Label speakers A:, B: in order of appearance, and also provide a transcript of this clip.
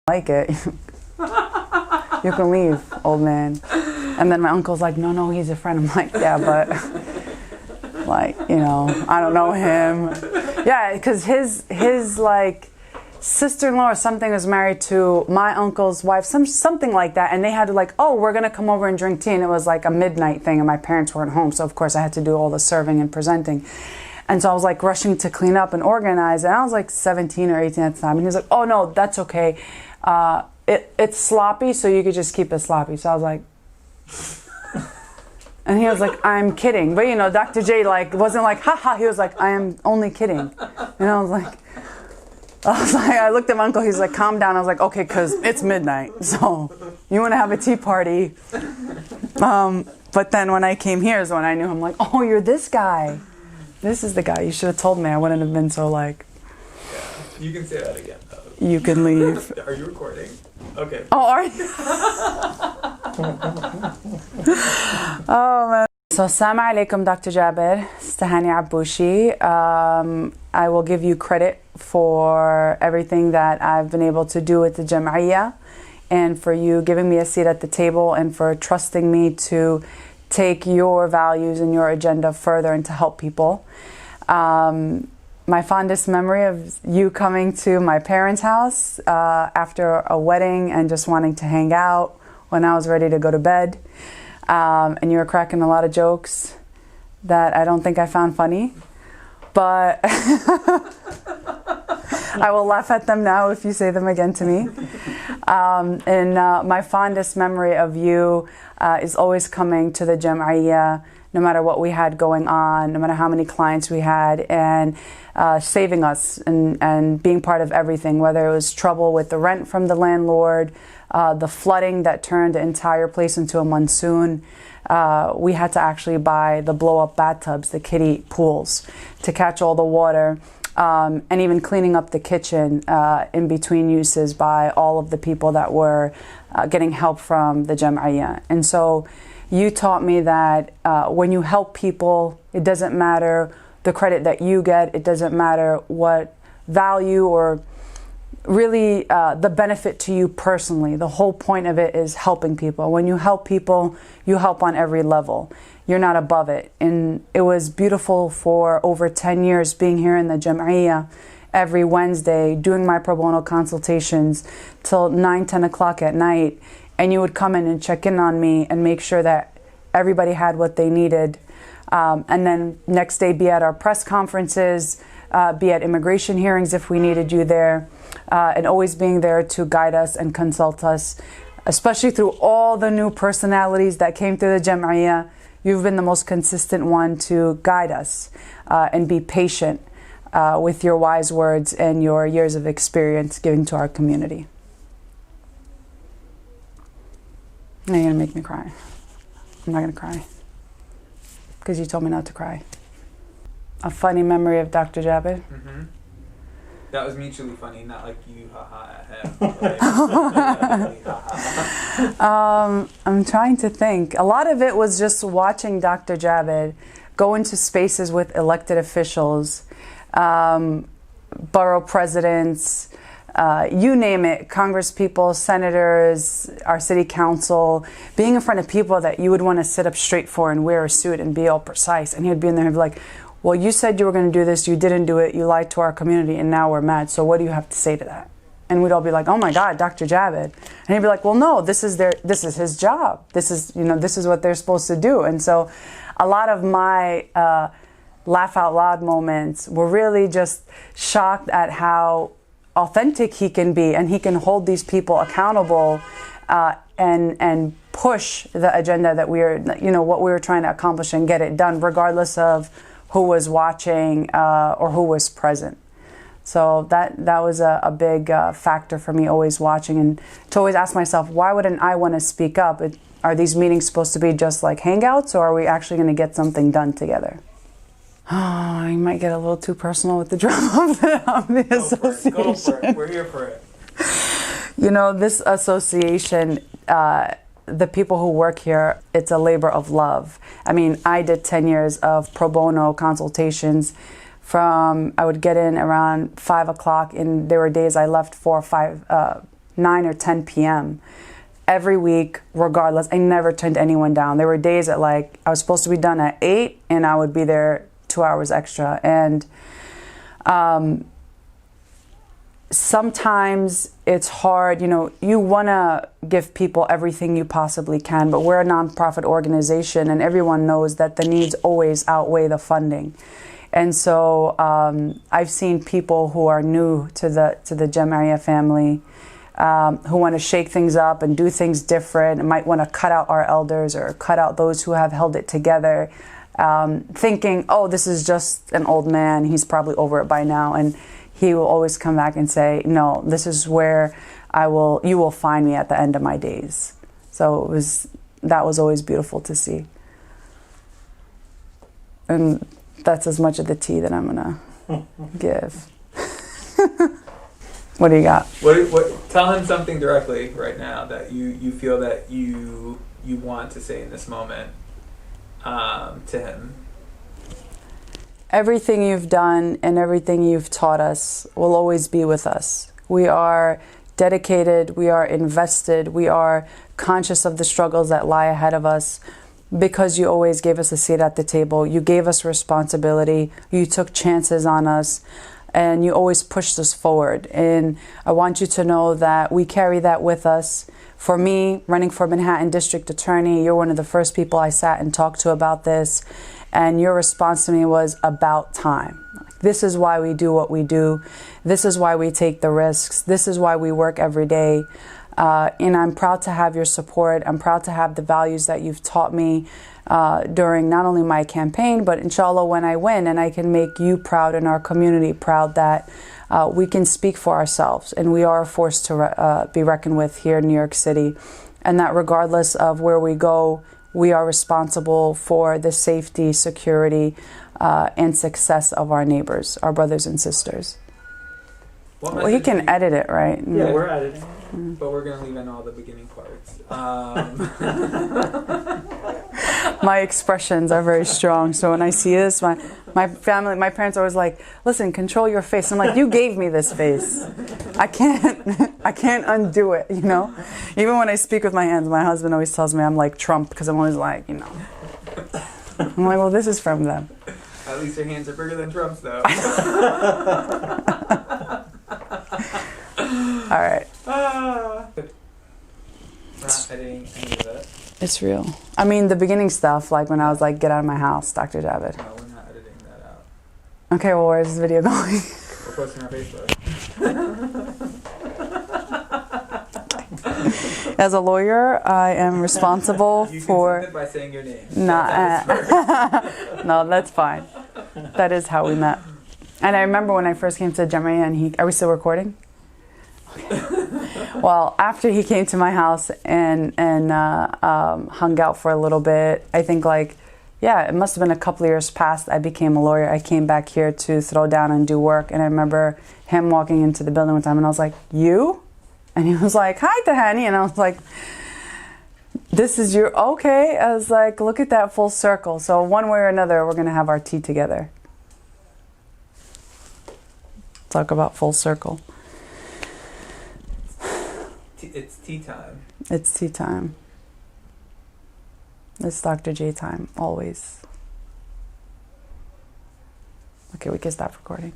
A: like it. You can leave, old man. And then my uncle's like, no, he's a friend. I'm like, yeah, but like, you know, I don't know him. Yeah, because his like sister-in-law or something was married to my uncle's wife, something like that, and they had to like, oh, we're gonna come over and drink tea, and it was like a midnight thing, and my parents weren't home, so of course I had to do all the serving and presenting. And so I was like rushing to clean up and organize, and I was like 17 or 18 at the time, and he was like, oh no, that's okay. It's sloppy, so you could just keep it sloppy. So I was like, and he was like, I'm kidding. But you know, Dr. J like wasn't like, haha, he was like, I am only kidding. And I was like, I looked at my uncle, he's like, calm down. I was like, okay, because it's midnight, so you want to have a tea party. But then when I came here is when I knew him, like, oh, you're this guy. This is the guy. You should have told me. I wouldn't have been so like.
B: Yeah, you can say that again, though.
A: You can leave.
B: Are you recording? Okay.
A: Oh, are you? Oh, man. So, Assalamu alaikum, Dr. Jabir. It's Tahanie Aboushi. I will give you credit for everything that I've been able to do with the Jam'iyya, and for you giving me a seat at the table, and for trusting me to take your values and your agenda further and to help people. My fondest memory of you coming to my parents' house after a wedding and just wanting to hang out when I was ready to go to bed. And you were cracking a lot of jokes that I don't think I found funny, but I will laugh at them now if you say them again to me. And my fondest memory of you is always coming to the Jam'iyya, no matter what we had going on, no matter how many clients we had, and saving us and being part of everything, whether it was trouble with the rent from the landlord, the flooding that turned the entire place into a monsoon. We had to actually buy the blow-up bathtubs, the kiddie pools, to catch all the water, and even cleaning up the kitchen in between uses by all of the people that were getting help from the Jam'iyya. And so you taught me that when you help people, it doesn't matter the credit that you get, it doesn't matter what value or really the benefit to you personally. The whole point of it is helping people. When you help people, you help on every level. You're not above it. And it was beautiful for over 10 years being here in the Jam'iyya every Wednesday, doing my pro bono consultations till 9, 10 o'clock at night. And you would come in and check in on me and make sure that everybody had what they needed. And then next day be at our press conferences, be at immigration hearings if we needed you there, and always being there to guide us and consult us, especially through all the new personalities that came through the Jam'iyya. You've been the most consistent one to guide us and be patient with your wise words and your years of experience giving to our community. Now you're going to make me cry. I'm not going to cry because you told me not to cry. A funny memory of Dr. Jabir.
B: Mm-hmm. That was mutually funny, not like you haha at him.
A: I'm trying to think. A lot of it was just watching Dr. Jabir go into spaces with elected officials, borough presidents, you name it, congresspeople, senators, our city council, being in front of people that you would want to sit up straight for and wear a suit and be all precise. And he would be in there and be like, well, you said you were going to do this, you didn't do it, you lied to our community, and now we're mad. So what do you have to say to that? And we'd all be like, oh my God, Dr. Jabir. And he'd be like, well, no, this is his job. This is what they're supposed to do. And so a lot of my laugh out loud moments were really just shocked at how authentic he can be, and he can hold these people accountable and push the agenda that what we were trying to accomplish and get it done, regardless of who was watching or who was present. So that was a big factor for me, always watching, and to always ask myself, why wouldn't I want to speak up? Are these meetings supposed to be just like hangouts, or are we actually going to get something done together? Oh, you might get a little too personal with the drama of the association.
B: Go for it. We're here for it.
A: You know, this association, the people who work here, it's a labor of love. I mean, I did 10 years of pro bono consultations I would get in around 5 o'clock, and there were days I left 4 or 5 9 or 10 p.m. every week, regardless. I never turned anyone down. There were days that like I was supposed to be done at 8 and I would be there 2 hours extra. And sometimes it's hard, you know, you want to give people everything you possibly can, but we're a nonprofit organization and everyone knows that the needs always outweigh the funding. And so I've seen people who are new to the Jam'iyya family who want to shake things up and do things different and might want to cut out our elders or cut out those who have held it together, thinking, oh, this is just an old man, he's probably over it by now. And he will always come back and say, no, this is where you will find me at the end of my days. So that was always beautiful to see. And that's as much of the tea that I'm gonna give. What do you got?
B: What? Tell him something directly right now that you feel that you want to say in this moment to him.
A: Everything you've done and everything you've taught us will always be with us. We are dedicated, we are invested, we are conscious of the struggles that lie ahead of us because you always gave us a seat at the table. You gave us responsibility, you took chances on us, and you always pushed us forward. And I want you to know that we carry that with us. For me, running for Manhattan District Attorney, you're one of the first people I sat and talked to about this. And your response to me was about time. This is why we do what we do. This is why we take the risks. This is why we work every day. And I'm proud to have your support. I'm proud to have the values that you've taught me during not only my campaign, but inshallah when I win and I can make you proud and our community proud that we can speak for ourselves and we are a force to be reckoned with here in New York City. And that regardless of where we go, we are responsible for the safety, security, and success of our neighbors, our brothers and sisters. Well, he can edit it, right?
C: Yeah, we're editing.
B: But we're going to leave in all the beginning parts.
A: My expressions are very strong. So when I see this, my parents are always like, listen, control your face. I'm like, you gave me this face. I can't undo it, you know? Even when I speak with my hands, my husband always tells me I'm like Trump because I'm always like, you know. I'm like, well, this is from them.
B: At least your hands are bigger than Trump's, though.
A: All right.
B: We're not editing any of that.
A: It's real. I mean, the beginning stuff, like when I was like, get out of my house, Dr. Javed.
B: No, we're not editing that out.
A: Okay, well, where's this video going?
B: We're posting on Facebook.
A: As a lawyer, I am responsible
B: you
A: for...
B: You by saying your name.
A: No, that's fine. That is how we met. And I remember when I first came to Jam'iyya and are we still recording? Okay. Well, after he came to my house and hung out for a little bit, I think it must have been a couple of years past I became a lawyer. I came back here to throw down and do work. And I remember him walking into the building one time and I was like, you? And he was like, hi, Tahanie. And I was like, this is your, okay. I was like, look at that full circle. So one way or another, we're going to have our tea together. Talk about full circle.
B: It's tea time.
A: It's tea time. It's Dr. J time, always. Okay, we can stop recording.